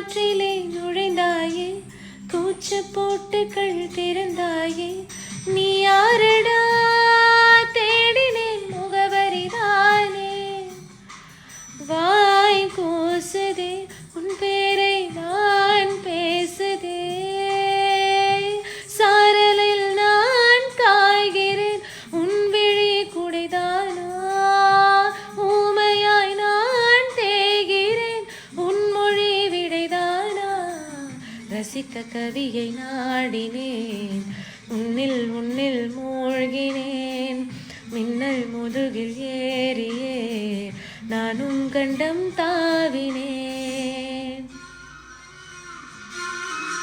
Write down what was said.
காற்றிலே நுழைந்தாயே கூச்ச போட்டுக்கள் திறந்தாயே நீ யாரடா தேடினேன் முகவரிதானே வாய் கூசுதே உன் பேரை நான் பேசுதே சாரலில் நான் காய்கிறேன் உன் விழி குடைதானா ஊமையாய் நான் தேய்கிறேன் உன் மொழி விடைதானா ரசிக்க கவியை நாடினேன் உன்னில் உன்னில் மூழ்கினேன் மின்னல் முதுகில் ஏறியே நானும் கண்டம் தாவினேன்